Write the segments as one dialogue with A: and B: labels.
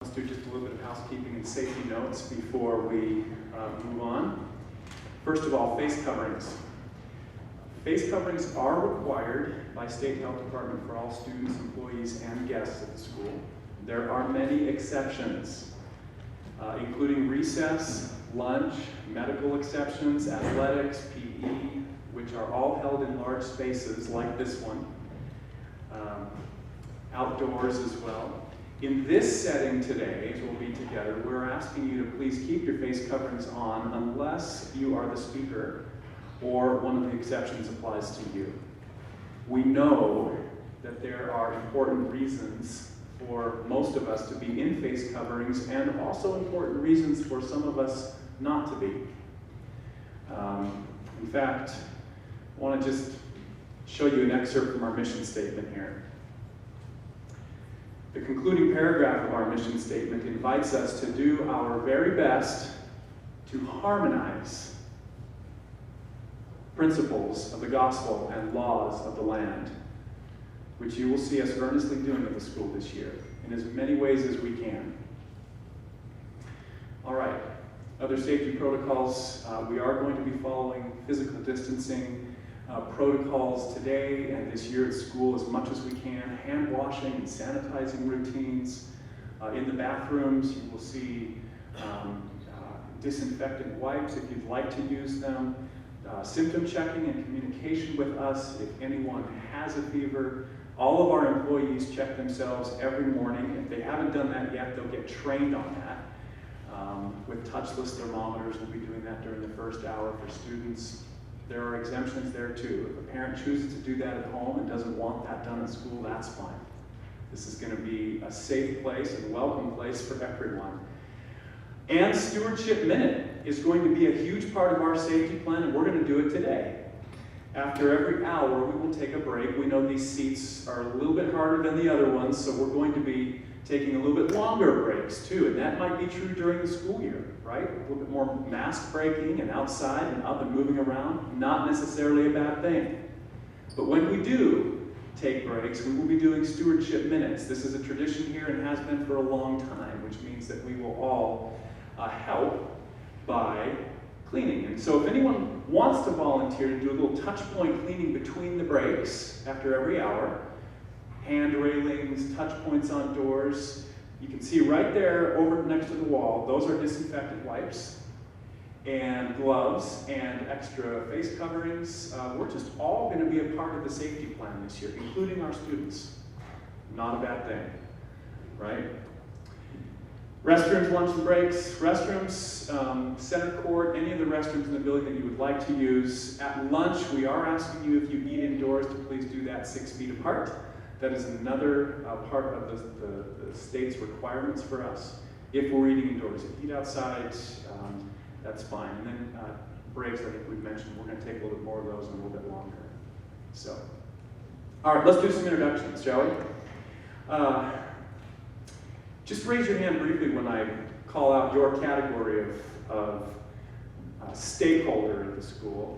A: Let's do just a little bit of housekeeping and safety notes before we move on. First of all, face coverings. Face coverings are required by State Health Department for all students, employees, and guests at the school. There are many exceptions, including recess, lunch, medical exceptions, athletics, PE, which are all held in large spaces like this one, outdoors as well. In this setting today, as we'll be together, we're asking you to please keep your face coverings on unless you are the speaker or one of the exceptions applies to you. We know that there are important reasons for most of us to be in face coverings and also important reasons for some of us not to be. In fact, I want to just show you an excerpt from our mission statement here. The concluding paragraph of our mission statement invites us to do our very best to harmonize principles of the gospel and laws of the land, which you will see us earnestly doing at the school this year in as many ways as we can. All right, other safety protocols. We are going to be following physical distancing protocols today and this year at school as much as we can. Hand washing and sanitizing routines. In the bathrooms, you will see disinfectant wipes if you'd like to use them. Symptom checking and communication with us if anyone has a fever. All of our employees check themselves every morning. If they haven't done that yet, they'll get trained on that. With touchless thermometers, we'll be doing that during the first hour for students. There are exemptions there too. If a parent chooses to do that at home and doesn't want that done at school, that's fine. This is going to be a safe place and welcome place for everyone. And Stewardship Minute is going to be a huge part of our safety plan, and we're going to do it today. After every hour, we will take a break. We know these seats are a little bit harder than the other ones, so we're going to be taking a little bit longer breaks too, and that might be true during the school year, right? A little bit more mask breaking and outside and up and moving around, not necessarily a bad thing. But when we do take breaks, we will be doing Stewardship Minutes. This is a tradition here and has been for a long time, which means that we will all help by cleaning. And so if anyone wants to volunteer to do a little touch point cleaning between the breaks after every hour, hand railings, touch points on doors, you can see right there over next to the wall, those are disinfectant wipes and gloves and extra face coverings. We're just all going to be a part of the safety plan this year, including our students. Not a bad thing, right? Restrooms, lunch and breaks. Restrooms, center court, any of the restrooms in the building that you would like to use. At lunch, we are asking you, if you eat indoors, to please do that 6 feet apart. That is another part of the state's requirements for us. If we're eating indoors, if you eat outside, that's fine. And then breaks, I think we've mentioned, we're going to take a little bit more of those and a little bit longer. So, all right, let's do some introductions, shall we? Just raise your hand briefly when I call out your category of stakeholder at the school.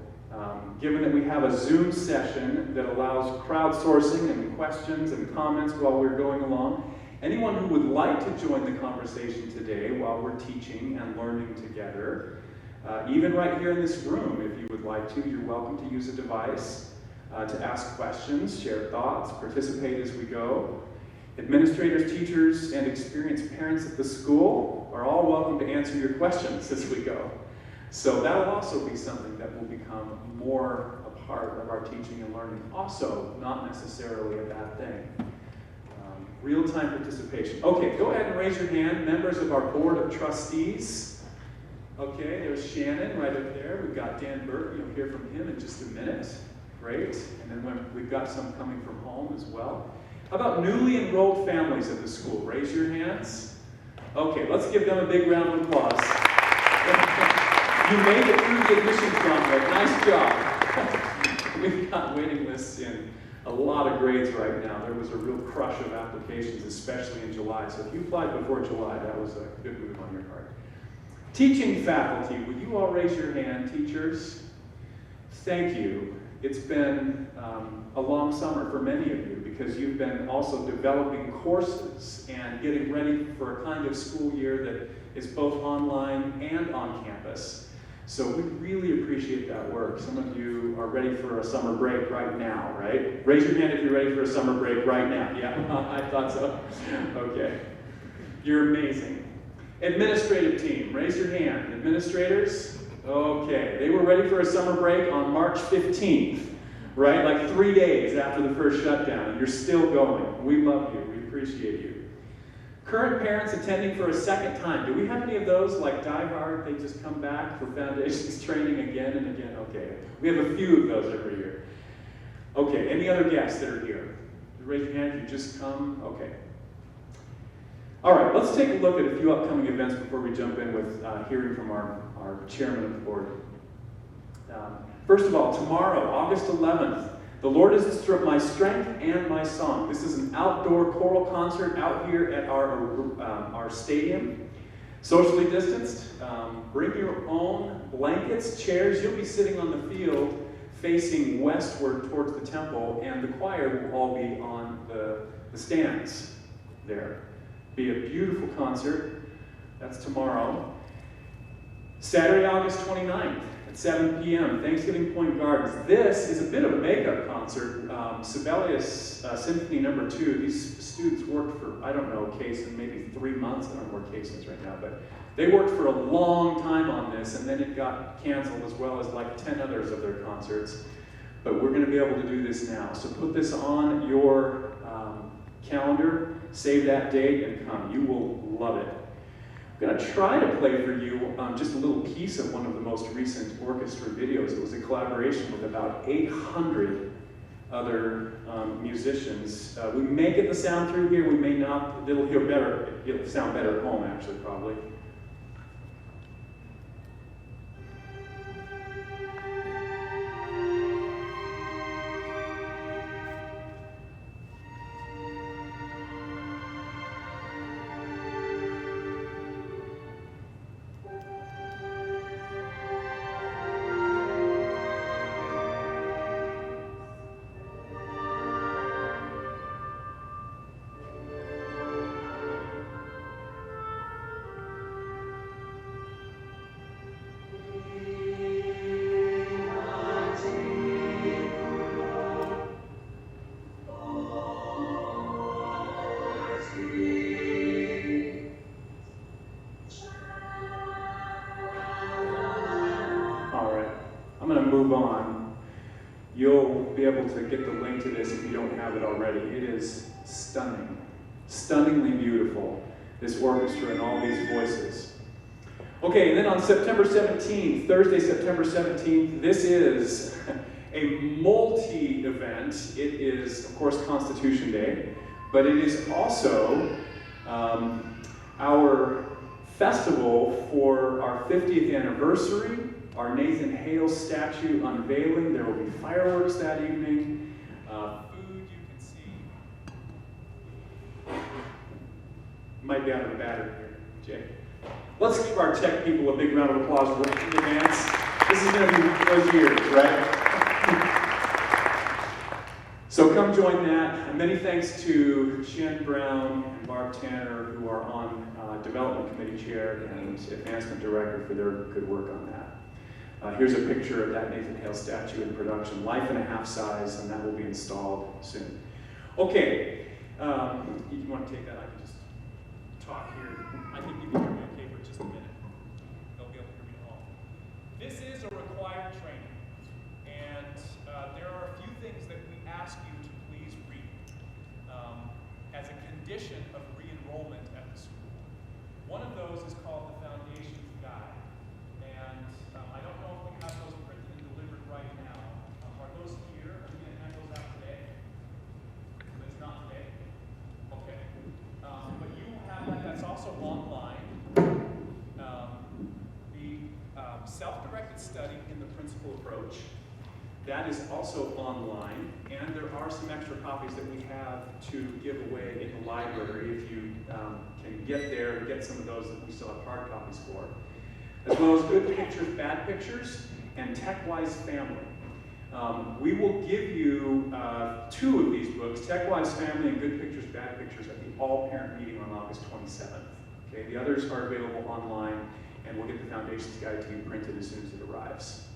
A: Given that we have a Zoom session that allows crowdsourcing and questions and comments while we're going along, anyone who would like to join the conversation today while we're teaching and learning together, even right here in this room, if you would like to, you're welcome to use a device to ask questions, share thoughts, participate as we go. Administrators, teachers, and experienced parents at the school are all welcome to answer your questions as we go. So that'll also be something that will become more a part of our teaching and learning. Also, not necessarily a bad thing. Real-time participation. Okay, go ahead and raise your hand. Members of our Board of Trustees. Okay, there's Shannon right up there. We've got Dan Burton. You'll hear from him in just a minute. Great. And then we've got some coming from home as well. How about newly enrolled families at the school? Raise your hands. Okay, let's give them a big round of applause. You made it through the admissions gauntlet. Nice job. We've got waiting lists in a lot of grades right now. There was a real crush of applications, especially in July. So if you applied before July, that was a good move on your part. Teaching faculty, would you all raise your hand, teachers? Thank you. It's been a long summer for many of you because you've been also developing courses and getting ready for a kind of school year that is both online and on campus. So we really appreciate that work. Some of you are ready for a summer break right now, right? Raise your hand if you're ready for a summer break right now. Yeah, I thought so. Okay. You're amazing. Administrative team, raise your hand. Administrators? Okay. They were ready for a summer break on March 15th, right? Like 3 days after the first shutdown, and you're still going. We love you. We appreciate you. Current parents attending for a second time. Do we have any of those, like Die Hard, they just come back for foundations training again and again? Okay. We have a few of those every year. Okay. Any other guests that are here? Raise your hand if you just come. Okay. All right. Let's take a look at a few upcoming events before we jump in with hearing from our chairman of the board. First of all, tomorrow, August 11th, the Lord is my strength and my song. This is an outdoor choral concert out here at our stadium, socially distanced. Bring your own blankets, chairs. You'll be sitting on the field facing westward towards the temple, and the choir will all be on the stands there. Be a beautiful concert. That's tomorrow. Saturday, August 29th. At 7 p.m., Thanksgiving Point Gardens. This is a bit of a makeup concert. Sibelius Symphony No. 2. These students worked for, I don't know, Case in maybe 3 months. I don't know where Case is right now, but they worked for a long time on this, and then it got canceled as well as like 10 others of their concerts. But we're going to be able to do this now. So put this on your calendar, save that date, and come. You will love it. I'm going to try to play for you just a little piece of one of the most recent orchestra videos. It was a collaboration with about 800 other musicians. We may get the sound through here, we may not. It'll hear better. It'll sound better at home, actually, probably. Move on. You'll be able to get the link to this if you don't have it already. It is stunning, stunningly beautiful, this orchestra and all these voices. Okay, and then on September 17th, Thursday, September 17th, this is a multi-event. It is, of course, Constitution Day, but it is also our festival for our 50th anniversary. Our Nathan Hale statue unveiling. There will be fireworks that evening. Food you can see. Might be out of the battery here, Jay. Let's give our tech people a big round of applause right in advance. This is going to be those years, right? So come join that. And many thanks to Jen Brown and Barb Tanner, who are on Development Committee Chair and Advancement Director, for their good work on that. Here's a picture of that Nathan Hale statue in production, life and a half size, and that will be installed soon. Okay, you want to take that? I can just talk here. I think you can hear me okay for just a minute. They'll be able to hear me at home. This is a required training, and there are a few things that we ask you to please read as a condition of re-enrollment at the school. One of those is called the Foundations Guide. And I don't know if we have those printed and delivered right now. Are those here? Are we going to hand those out today? It's not today? Okay. But you have that. That's also online. The self-directed study in the principal approach. That is also online. And there are some extra copies that we have to give away in the library if you can get there and get some of those that we still have hard copies for. As well as good pictures, bad pictures, and tech-wise family. We will give you 2 of these books, Tech-Wise Family and Good Pictures, Bad Pictures, at the all-parent meeting on August 27th. Okay, the others are available online, and we'll get the Foundations Guide to you printed as soon as it arrives.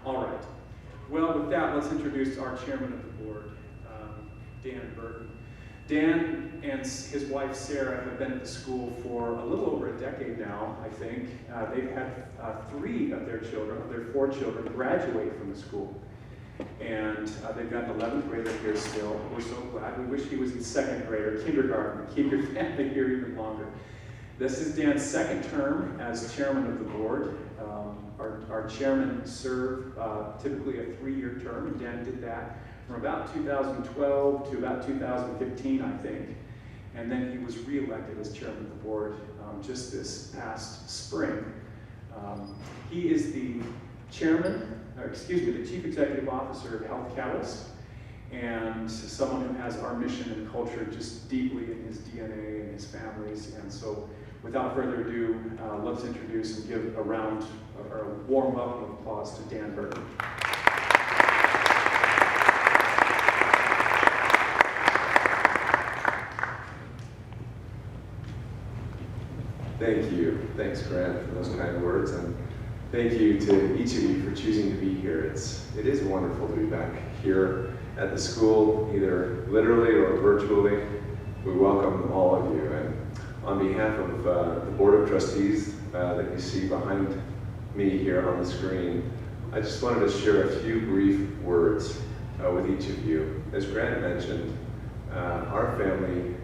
A: All right. Well, with that, let's introduce our chairman of the board, Dan Burton. Dan and his wife Sarah have been at the school for a little over a decade now, I think. They've had 3 of their children, of their 4 children, graduate from the school. And they've got an 11th grader here still. We're so glad. We wish he was in 2nd grade or kindergarten to keep your family here even longer. This is Dan's 2nd term as chairman of the board. Our chairman served typically a 3-year term, and Dan did that from about 2012 to about 2015, I think. And then he was re-elected as chairman of the board just this past spring. He is the the chief executive officer of Health Catalyst, and someone who has our mission and culture just deeply in his DNA and his family's. And so, without further ado, let's introduce and give a round or a warm welcome of applause to Dan Burton.
B: Thank you. Thanks, Grant, for those kind words, and thank you to each of you for choosing to be here. It is wonderful to be back here at the school, either literally or virtually. We welcome all of you, and on behalf of the Board of Trustees that you see behind me here on the screen, I just wanted to share a few brief words with each of you. As Grant mentioned, our family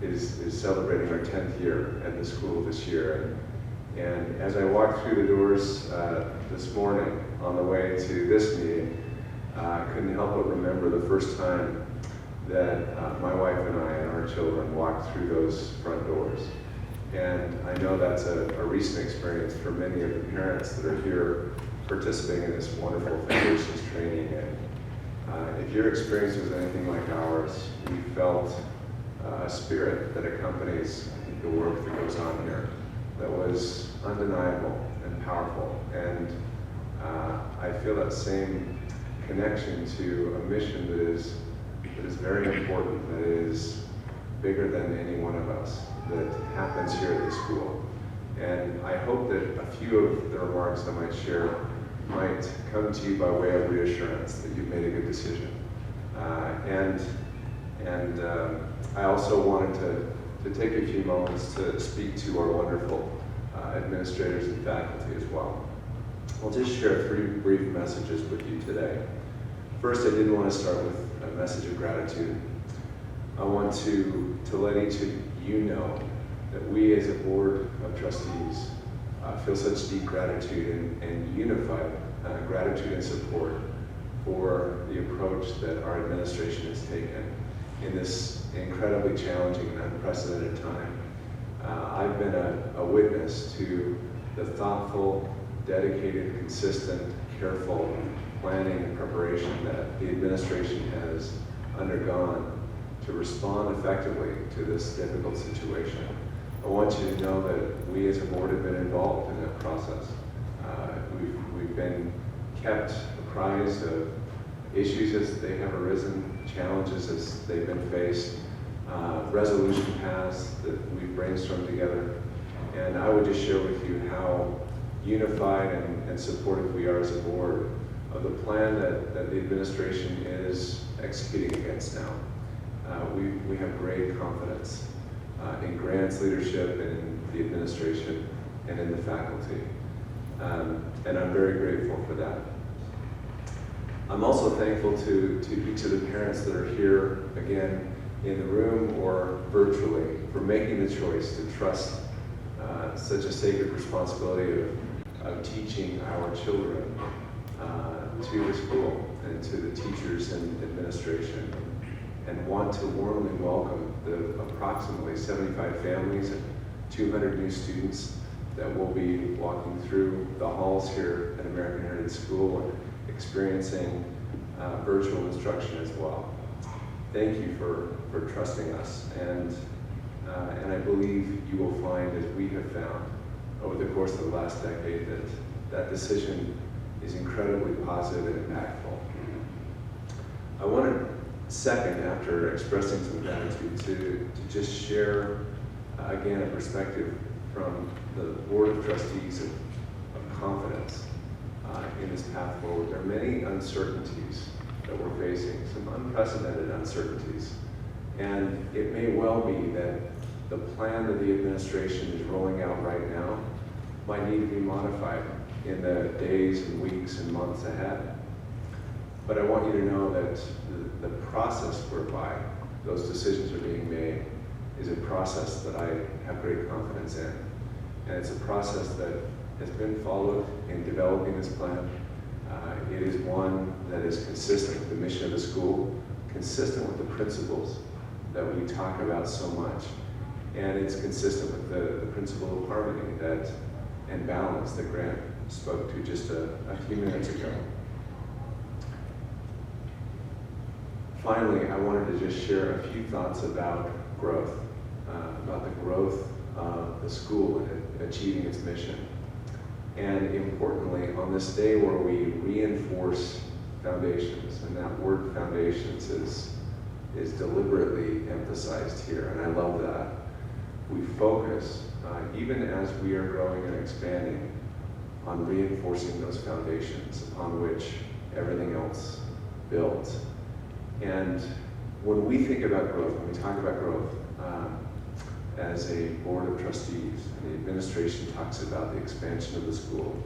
B: is celebrating our 10th year at the school this year. And as I walked through the doors this morning on the way to this meeting, I couldn't help but remember the first time that my wife and I and our children walked through those front doors. And I know that's a recent experience for many of the parents that are here participating in this wonderful foundations training. And if your experience was anything like ours, we felt a spirit that accompanies the work that goes on here that was undeniable and powerful. And I feel that same connection to a mission that is very important, that is bigger than any one of us, that happens here at the school. And I hope that a few of the remarks I might share might come to you by way of reassurance that you've made a good decision. I also wanted to take a few moments to speak to our wonderful administrators and faculty as well. I'll just share 3 brief messages with you today. First, I did want to start with a message of gratitude. I want to let each of you know that we as a board of trustees feel such deep gratitude and unified gratitude and support for the approach that our administration has taken in this incredibly challenging and unprecedented time. I've been a witness to the thoughtful, dedicated, consistent, careful planning and preparation that the administration has undergone to respond effectively to this difficult situation. I want you to know that we as a board have been involved in that process. We've been kept apprised of issues as they have arisen, challenges as they've been faced, resolution paths that we've brainstormed together. And I would just share with you how unified and supportive we are as a board of the plan that the administration is executing against now. We have great confidence in Grant's leadership and in the administration and in the faculty. And I'm very grateful for that. I'm also thankful to each of the parents that are here, again, in the room or virtually, for making the choice to trust such a sacred responsibility of teaching our children to the school and to the teachers and administration, and want to warmly welcome the approximately 75 families and 200 new students that will be walking through the halls here at American Heritage School and experiencing virtual instruction as well. Thank you for trusting us, and I believe you will find, as we have found over the course of the last decade, that decision is incredibly positive and impactful. I want to, second, after expressing some gratitude, to just share, again, a perspective from the Board of Trustees of confidence in this path forward. There are many uncertainties that we're facing, some unprecedented uncertainties. And it may well be that the plan that the administration is rolling out right now might need to be modified in the days and weeks and months ahead. But I want you to know that the process whereby those decisions are being made is a process that I have great confidence in. And it's a process that has been followed in developing this plan. It is one that is consistent with the mission of the school, consistent with the principles that we talk about so much, and it's consistent with the principle of harmony and balance that Grant spoke to just a few minutes ago. Finally, I wanted to just share a few thoughts about growth, about the growth of the school and achieving its mission. And importantly, on this day where we reinforce foundations, and that word foundations is deliberately emphasized here, and I love that. We focus, even as we are growing and expanding, on reinforcing those foundations upon which everything else builds. And when we think about growth, when we talk about growth, as a board of trustees, and the administration talks about the expansion of the school,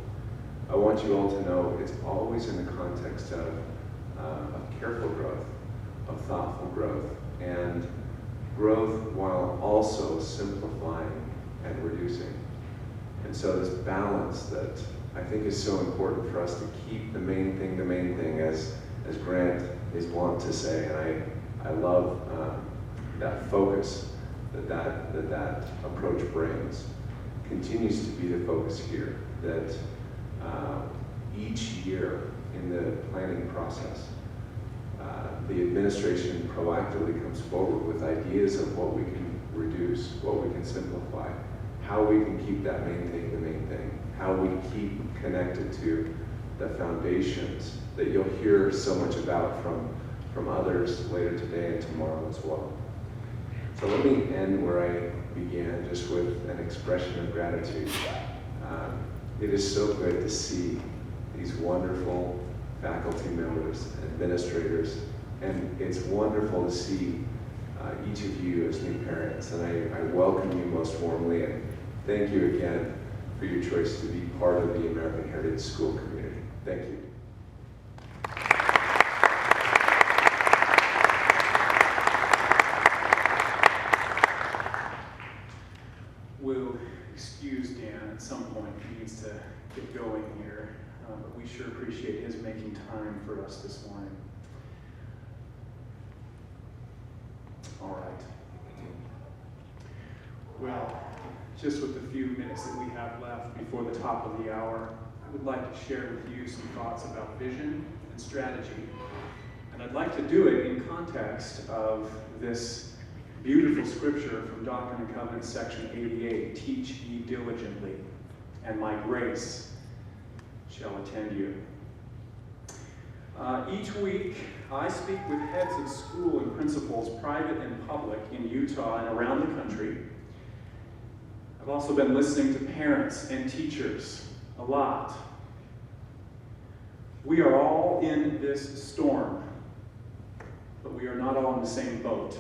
B: I want you all to know it's always in the context of careful growth, of thoughtful growth, and growth while also simplifying and reducing. And so this balance that I think is so important for us to keep the main thing, as Grant is wont to say, and I love that focus that approach brings, continues to be the focus here, that each year in the planning process, the administration proactively comes forward with ideas of what we can reduce, what we can simplify, how we can keep that main thing the main thing, how we keep connected to the foundations that you'll hear so much about from others later today and tomorrow as well. So let me end where I began, just with an expression of gratitude. It is so good to see these wonderful faculty members, administrators, and it's wonderful to see each of you as new parents, and I welcome you most warmly, and thank you again for your choice to be part of the American Heritage School community. Thank you.
A: We'll excuse Dan at some point. He needs to get going here, but we sure appreciate his making time for us this morning. All right. Well, just with the few minutes that we have left before the top of the hour, I would like to share with you some thoughts about vision and strategy. And I'd like to do it in context of this beautiful scripture from Doctrine and Covenants, section 88, teach ye diligently, and my grace shall attend you. Each week, I speak with heads of school and principals, private and public, in Utah and around the country. I've also been listening to parents and teachers a lot. We are all in this storm, but we are not all in the same boat.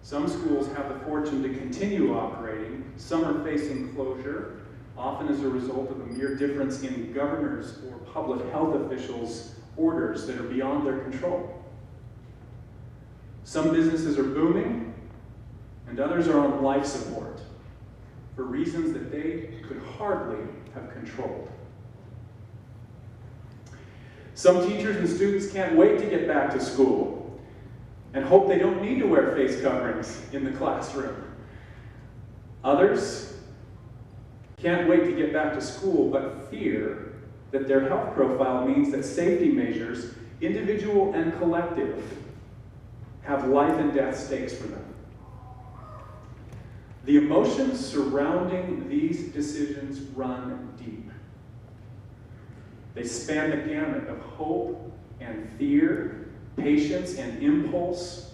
A: Some schools have the fortune to continue operating. Some are facing closure, often as a result of a mere difference in governors or public health officials' orders that are beyond their control. Some businesses are booming, and others are on life support for reasons that they could hardly have controlled. Some teachers and students can't wait to get back to school and hope they don't need to wear face coverings in the classroom. Others can't wait to get back to school, but fear that their health profile means that safety measures, individual and collective, have life and death stakes for them. The emotions surrounding these decisions run deep. They span the gamut of hope and fear, patience and impulse.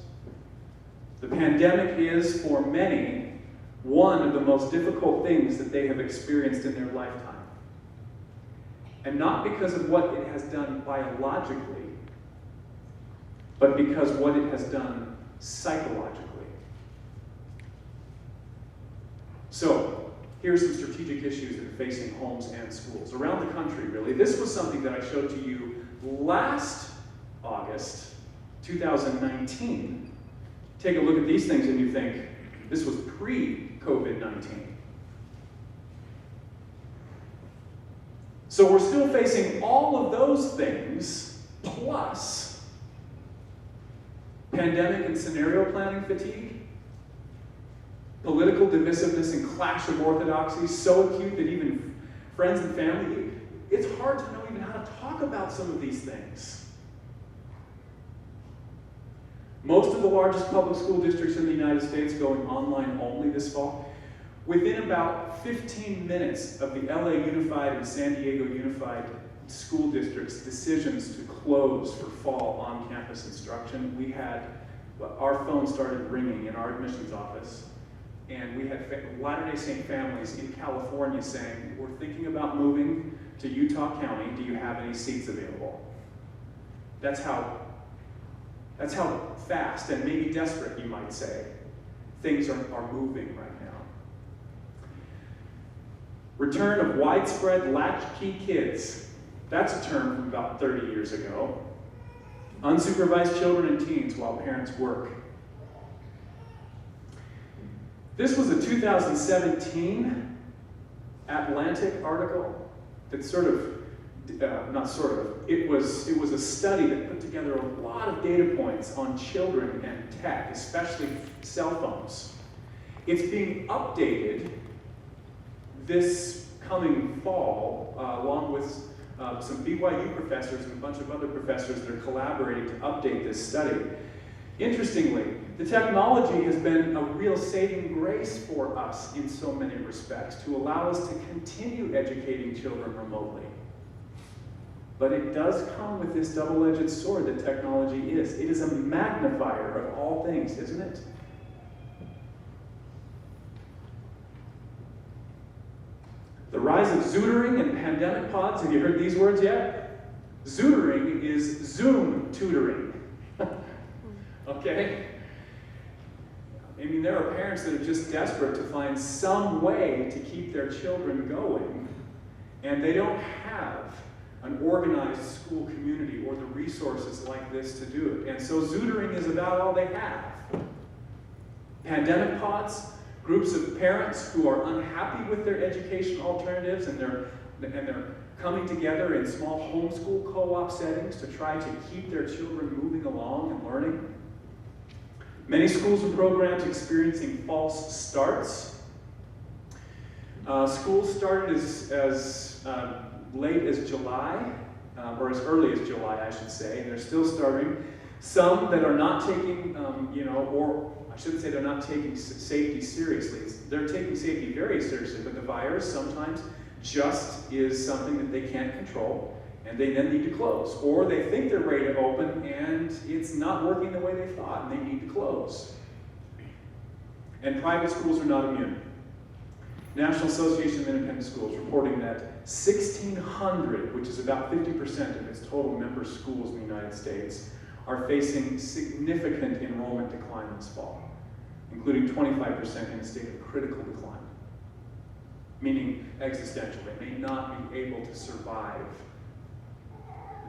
A: The pandemic is, for many, one of the most difficult things that they have experienced in their lifetime. And not because of what it has done biologically, but because what it has done psychologically. So, here's some strategic issues that are facing homes and schools around the country, really. This was something that I showed to you last August, 2019. Take a look at these things and you think, this was pre-COVID-19. So we're still facing all of those things, plus pandemic and scenario planning fatigue, political divisiveness and clash of orthodoxies so acute that even friends and family, it's hard to know even how to talk about some of these things. Most of the largest public school districts in the United States going online only this fall. Within about 15 minutes of the LA Unified and San Diego Unified school districts' decisions to close for fall on-campus instruction, our phone started ringing in our admissions office, and we had Latter-day Saint families in California saying, we're thinking about moving to Utah County, do you have any seats available? That's how fast and maybe desperate, you might say, things are moving right now. Return of widespread latchkey kids. That's a term from about 30 years ago. Unsupervised children and teens while parents work. This was a 2017 Atlantic article that it was a study that put together a lot of data points on children and tech, especially cell phones. It's being updated this coming fall, along with some BYU professors and a bunch of other professors that are collaborating to update this study. Interestingly, the technology has been a real saving grace for us in so many respects to allow us to continue educating children remotely. But it does come with this double-edged sword that technology is. It is a magnifier of all things, isn't it? The rise of zootering and pandemic pods, have you heard these words yet? Zootering is Zoom tutoring. Okay? I mean, there are parents that are just desperate to find some way to keep their children going, and they don't have an organized school community or the resources like this to do it. And so zootering is about all they have. Pandemic pods, groups of parents who are unhappy with their education alternatives and they're coming together in small homeschool co-op settings to try to keep their children moving along and learning. Many schools and programs experiencing false starts. Schools started as late as July, or as early as July, I should say, and they're still starting. Some that are not taking, or I shouldn't say they're not taking safety seriously. They're taking safety very seriously, but the virus sometimes just is something that they can't control, and they then need to close. Or they think they're ready to open, and it's not working the way they thought, and they need to close. And private schools are not immune. National Association of Independent Schools reporting that 1,600, which is about 50% of its total member schools in the United States, are facing significant enrollment decline this fall, including 25% in a state of critical decline, meaning existential. They may not be able to survive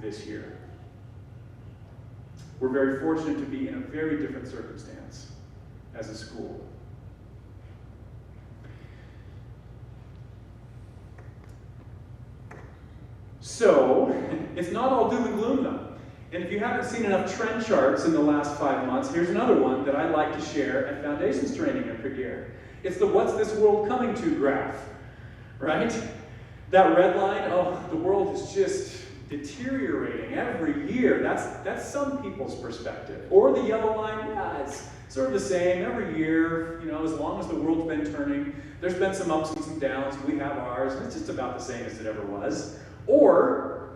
A: this year. We're very fortunate to be in a very different circumstance as a school. So, it's not all doom and gloom though. And if you haven't seen enough trend charts in the last 5 months, here's another one that I like to share at Foundations training every year. It's the what's this world coming to graph, right? That red line, oh, the world is just deteriorating every year. That's some people's perspective. Or the yellow line, yeah, it's sort of the same every year, as long as the world's been turning. There's been some ups and some downs, we have ours, and it's just about the same as it ever was. Or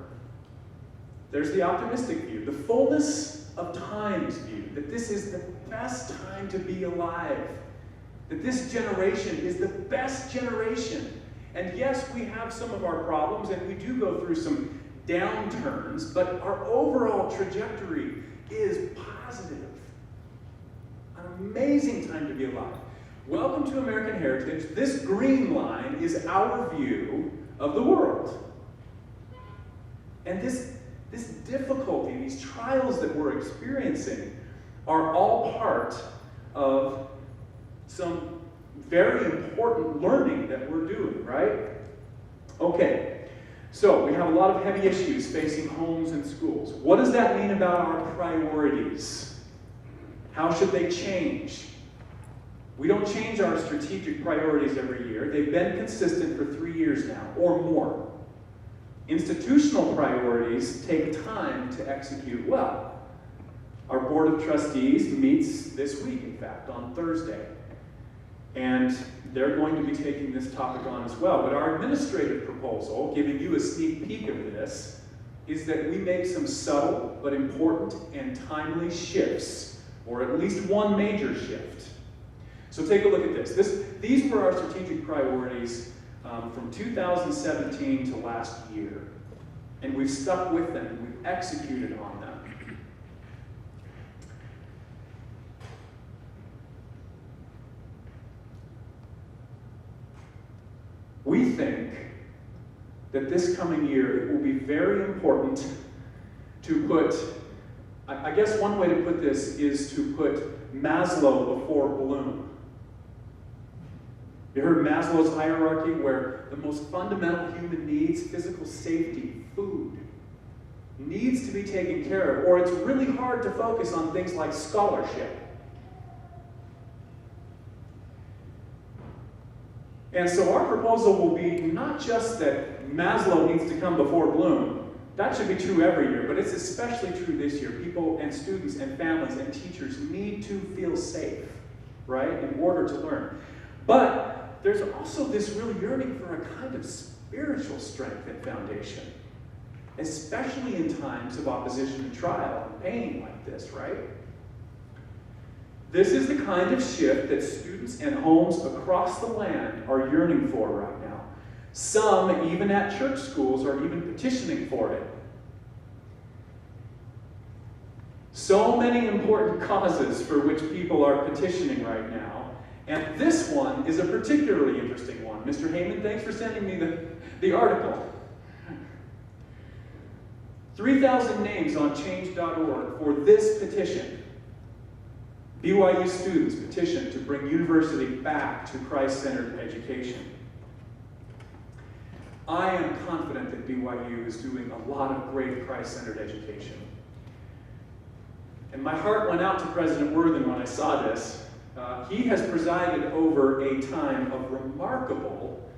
A: There's the optimistic view, the fullness of times view, that this is the best time to be alive, that this generation is the best generation. And yes, we have some of our problems, and we do go through some downturns, but our overall trajectory is positive. An amazing time to be alive. Welcome to American Heritage. This green line is our view of the world. And this difficulty, these trials that we're experiencing, are all part of some very important learning that we're doing, right? Okay, so we have a lot of heavy issues facing homes and schools. What does that mean about our priorities? How should they change? We don't change our strategic priorities every year. They've been consistent for 3 years now, or more. Institutional priorities take time to execute well. Our Board of Trustees meets this week, in fact, on Thursday. And they're going to be taking this topic on as well. But our administrative proposal, giving you a sneak peek of this, is that we make some subtle but important and timely shifts, or at least one major shift. So take a look at this. These were our strategic priorities from 2017 to last year. And we've stuck with them, and we've executed on them. We think that this coming year it will be very important to put, I guess one way to put this is to put Maslow before Bloom. You heard Maslow's hierarchy, where the most fundamental human needs, physical safety, food, needs to be taken care of, or it's really hard to focus on things like scholarship. And so our proposal will be not just that Maslow needs to come before Bloom. That should be true every year, but it's especially true this year. People and students and families and teachers need to feel safe, right, in order to learn. But there's also this real yearning for a kind of spiritual strength and foundation, especially in times of opposition and trial and pain like this, right? This is the kind of shift that students and homes across the land are yearning for right now. Some, even at church schools, are even petitioning for it. So many important causes for which people are petitioning right now. And this one is a particularly interesting one. Mr. Heyman, thanks for sending me the article. 3,000 names on change.org for this petition. BYU students petition to bring university back to Christ-centered education. I am confident that BYU is doing a lot of great Christ-centered education. And my heart went out to President Worthen when I saw this. He has presided over a time of remarkable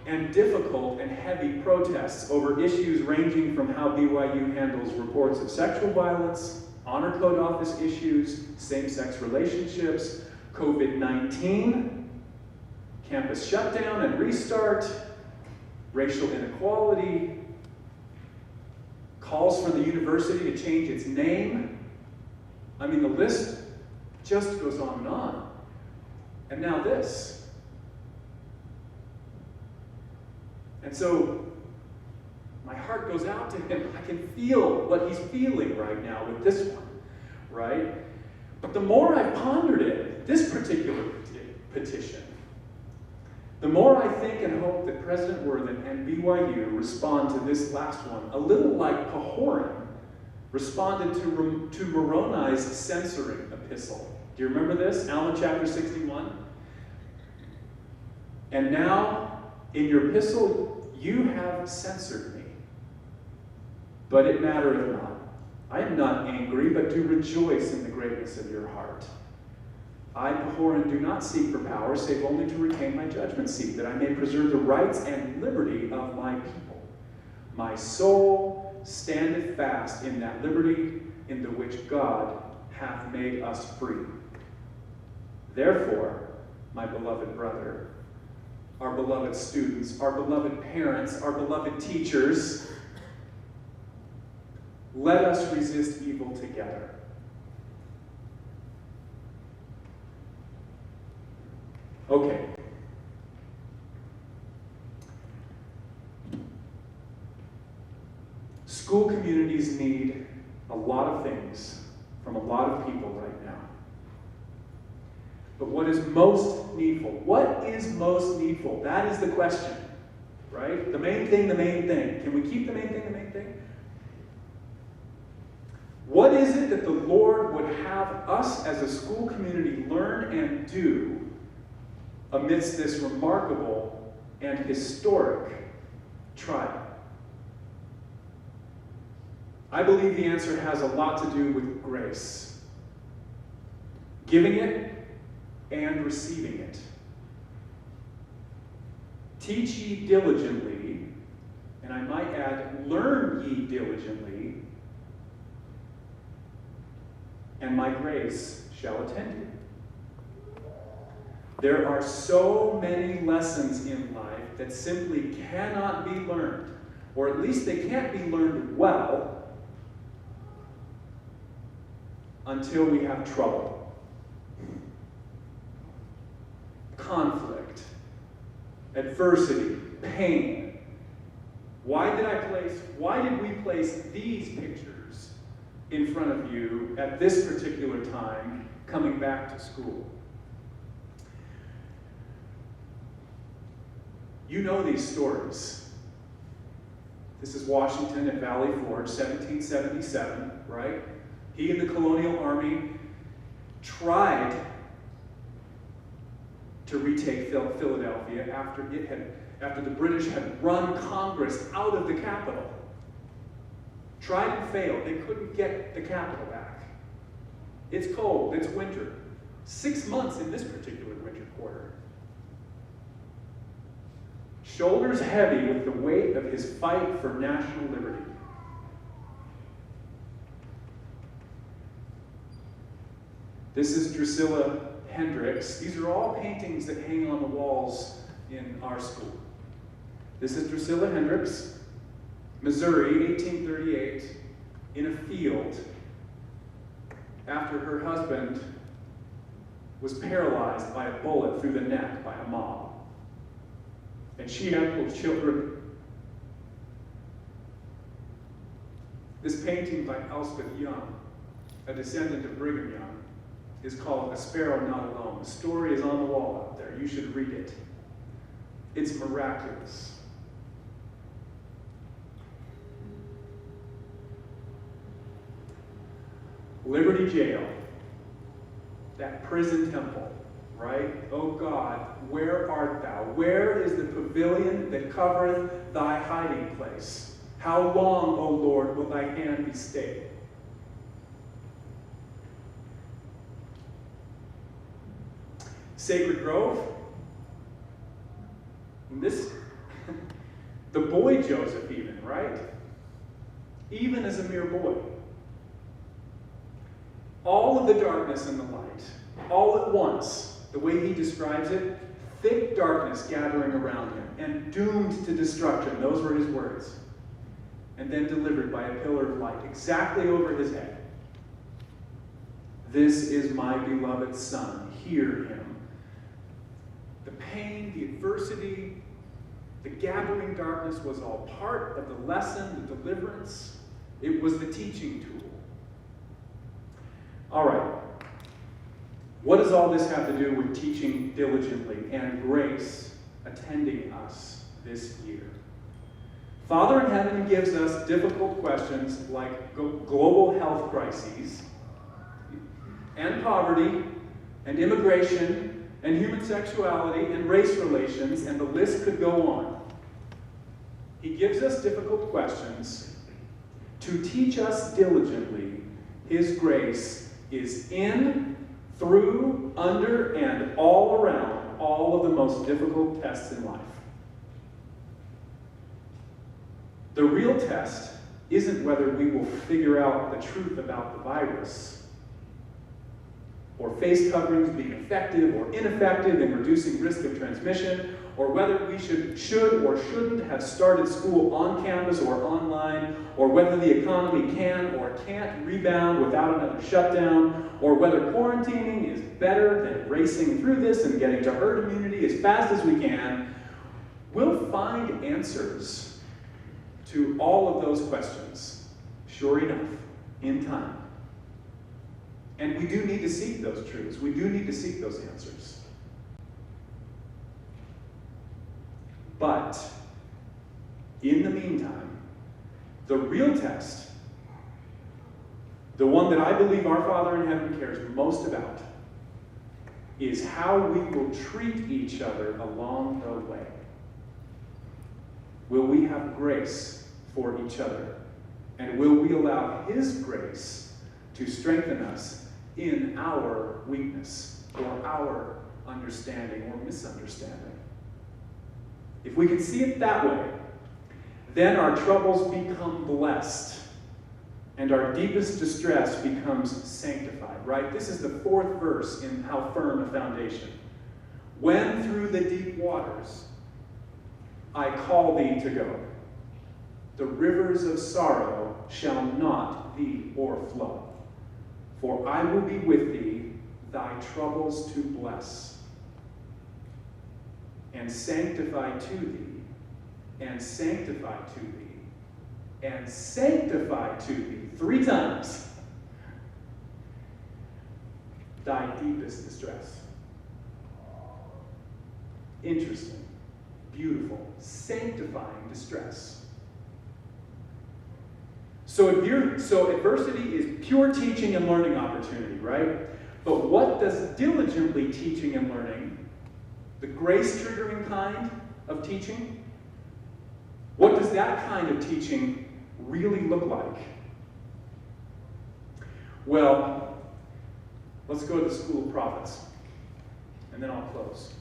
A: and difficult and heavy protests over issues ranging from how BYU handles reports of sexual violence, honor code office issues, same-sex relationships, COVID-19, campus shutdown and restart, racial inequality, calls for the university to change its name. I mean, the list just goes on and on. And now this. And so my heart goes out to him. I can feel what he's feeling right now with this one, right? But the more I pondered it, this particular petition, the more I think and hope that President Worthen and BYU respond to this last one, a little like Pahoran responded to Moroni's censoring epistle. Do you remember this? Alma chapter 61. And now, in your epistle, you have censored me. But it mattereth not. I am not angry, but do rejoice in the greatness of your heart. I, Pahoran, do not seek for power, save only to retain my judgment seat, that I may preserve the rights and liberty of my people. My soul standeth fast in that liberty in the which God hath made us free. Therefore, my beloved brother, our beloved students, our beloved parents, our beloved teachers, Let us resist evil together. Okay. School communities need a lot of things from a lot of people right now. But what is most needful? What is most needful? That is the question, right? The main thing, the main thing. Can we keep the main thing, the main thing? What is it that the Lord would have us as a school community learn and do amidst this remarkable and historic trial? I believe the answer has a lot to do with grace. Giving it and receiving it. Teach ye diligently, and I might add, learn ye diligently, and my grace shall attend you. There are so many lessons in life that simply cannot be learned, or at least they can't be learned well, until we have trouble, conflict, adversity, pain. Why did we place these pictures in front of you at this particular time coming back to school? You know these stories. This is Washington at Valley Forge, 1777, right? He and the colonial army tried to retake Philadelphia after the British had run Congress out of the capital. Tried and failed. They couldn't get the capital back. It's cold. It's winter. 6 months in this particular winter quarter. Shoulders heavy with the weight of his fight for national liberty. This is Drusilla Hendrix. These are all paintings that hang on the walls in our school. This is Drusilla Hendrix, Missouri, 1838, in a field after her husband was paralyzed by a bullet through the neck by a mob. And she had little children. This painting by Elspeth Young, a descendant of Brigham Young, is called A Sparrow Not Alone. The story is on the wall up there. You should read it. It's miraculous. Liberty Jail, that prison temple, right? O God, where art thou? Where is the pavilion that covereth thy hiding place? How long, O Lord, will thy hand be stayed? Sacred Grove. And this, the boy Joseph even, right? Even as a mere boy. All of the darkness and the light, all at once, the way he describes it, thick darkness gathering around him and doomed to destruction. Those were his words. And then delivered by a pillar of light exactly over his head. This is my beloved Son. Hear him. The pain, the adversity, the gathering darkness was all part of the lesson, the deliverance. It was the teaching tool. All right. What does all this have to do with teaching diligently and grace attending us this year? Father in heaven gives us difficult questions like global health crises and poverty and immigration and human sexuality and race relations, and the list could go on. He gives us difficult questions to teach us diligently. His grace is in, through, under, and all around all of the most difficult tests in life. The real test isn't whether we will figure out the truth about the virus or face coverings being effective or ineffective in reducing risk of transmission, or whether we should or shouldn't have started school on campus or online, or whether the economy can or can't rebound without another shutdown, or whether quarantining is better than racing through this and getting to herd immunity as fast as we can, we'll find answers to all of those questions, sure enough, in time. And we do need to seek those truths. We do need to seek those answers. But, in the meantime, the real test, the one that I believe our Father in heaven cares most about, is how we will treat each other along the way. Will we have grace for each other? And will we allow His grace to strengthen us in our weakness, or our understanding or misunderstanding? If we can see it that way, then our troubles become blessed, and our deepest distress becomes sanctified, right? This is the fourth verse in How Firm a Foundation. When through the deep waters I call thee to go, the rivers of sorrow shall not thee o'erflow. For I will be with thee, thy troubles to bless, and sanctify to thee, and sanctify to thee, and sanctify to thee, 3 times, thy deepest distress. Interesting, beautiful, sanctifying distress. So adversity is pure teaching and learning opportunity, right? But what does diligently teaching and learning, the grace-triggering kind of teaching, what does that kind of teaching really look like? Well, let's go to the School of Prophets, and then I'll close.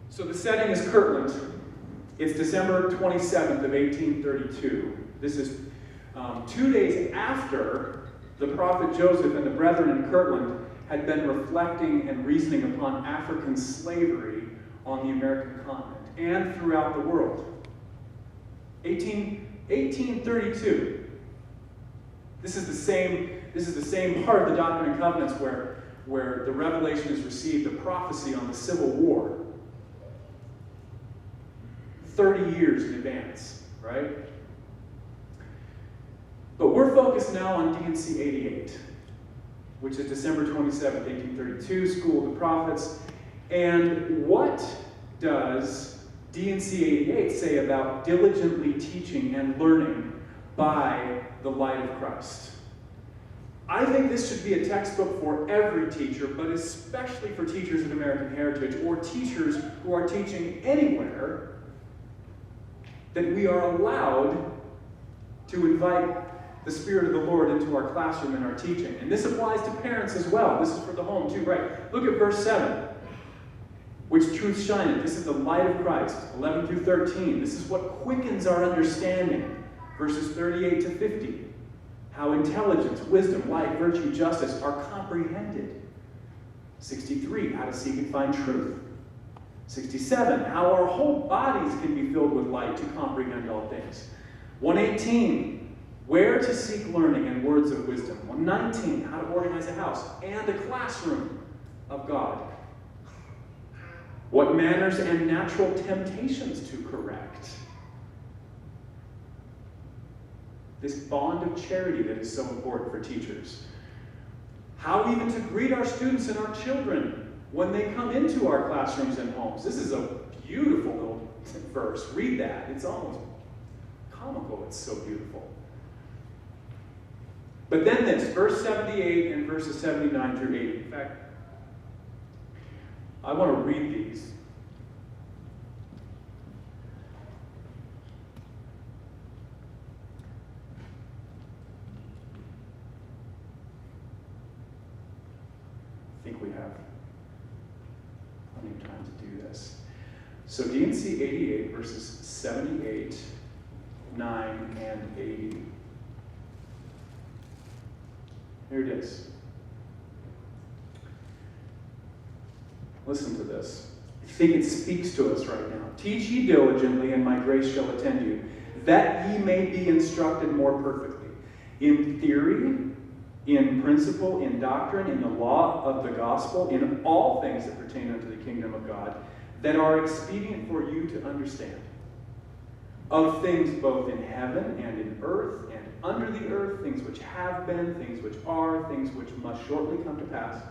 A: So the setting is Kirtland. It's December 27th of 1832. This is 2 days after the prophet Joseph and the brethren in Kirtland had been reflecting and reasoning upon African slavery on the American continent and throughout the world. 1832. This is the same part of the Doctrine and Covenants where the revelation is received, a prophecy on the Civil War. 30 years in advance, right? But we're focused now on D&C 88, which is December 27th, 1832, School of the Prophets. And what does D&C 88 say about diligently teaching and learning by the light of Christ? I think this should be a textbook for every teacher, but especially for teachers of American heritage or teachers who are teaching anywhere, that we are allowed to invite the Spirit of the Lord into our classroom and our teaching. And this applies to parents as well. This is for the home too, right? Look at verse 7. Which truth shineth? This is the light of Christ. 11 through 13. This is what quickens our understanding. Verses 38 to 50. How intelligence, wisdom, light, virtue, justice are comprehended. 63. How to seek and find truth. 67, how our whole bodies can be filled with light to comprehend all things. 118, where to seek learning and words of wisdom. 119, how to organize a house and a classroom of God. What manners and natural temptations to correct. This bond of charity that is so important for teachers. How even to greet our students and our children when they come into our classrooms and homes. This is a beautiful little verse. Read that. It's almost comical. It's so beautiful. But then this, verse 78 and verses 79 through 80. In fact, I want to read these. I think we have plenty of time to do this. So D&C 88, verses 78, 9, and 80. Here it is. Listen to this. I think it speaks to us right now. Teach ye diligently, and my grace shall attend you, that ye may be instructed more perfectly. In theory, in principle, in doctrine, in the law of the gospel, in all things that pertain unto the kingdom of God, that are expedient for you to understand. Of things both in heaven and in earth and under the earth, things which have been, things which are, things which must shortly come to pass,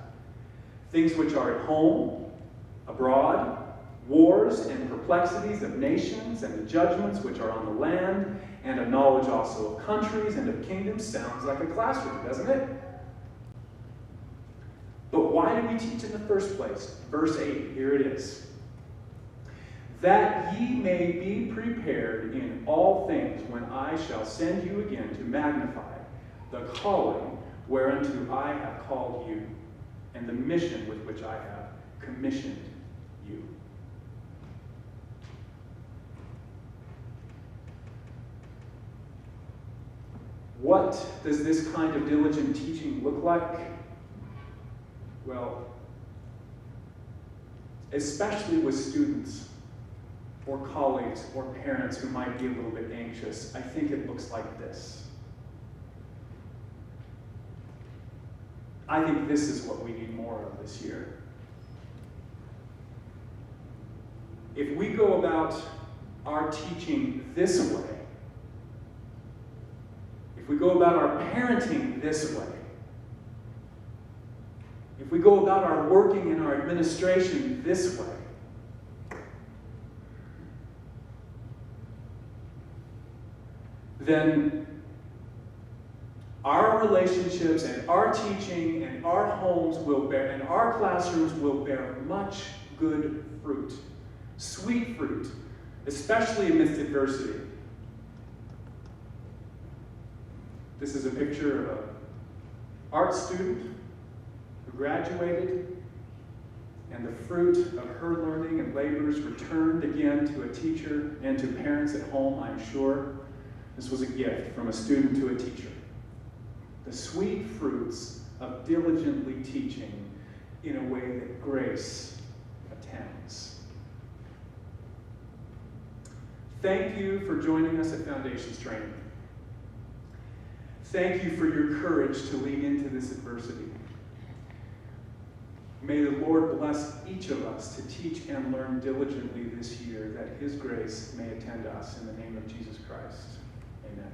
A: things which are at home, abroad, wars and perplexities of nations, and the judgments which are on the land, and a knowledge also of countries and of kingdoms. Sounds like a classroom, doesn't it? But why do we teach in the first place? Verse 8, here it is. That ye may be prepared in all things when I shall send you again to magnify the calling whereunto I have called you, and the mission with which I have commissioned you. What does this kind of diligent teaching look like? Well, especially with students or colleagues or parents who might be a little bit anxious, I think it looks like this. I think this is what we need more of this year. If we go about our teaching this way, if we go about our parenting this way, if we go about our working and our administration this way, then our relationships and our teaching and our homes will bear, and our classrooms will bear much good fruit, sweet fruit, especially amidst adversity. This is a picture of an art student who graduated, and the fruit of her learning and labors returned again to a teacher and to parents at home, I'm sure. This was a gift from a student to a teacher. The sweet fruits of diligently teaching in a way that grace attends. Thank you for joining us at Foundations Training. Thank you for your courage to lean into this adversity. May the Lord bless each of us to teach and learn diligently this year, that His grace may attend us in the name of Jesus Christ. Amen.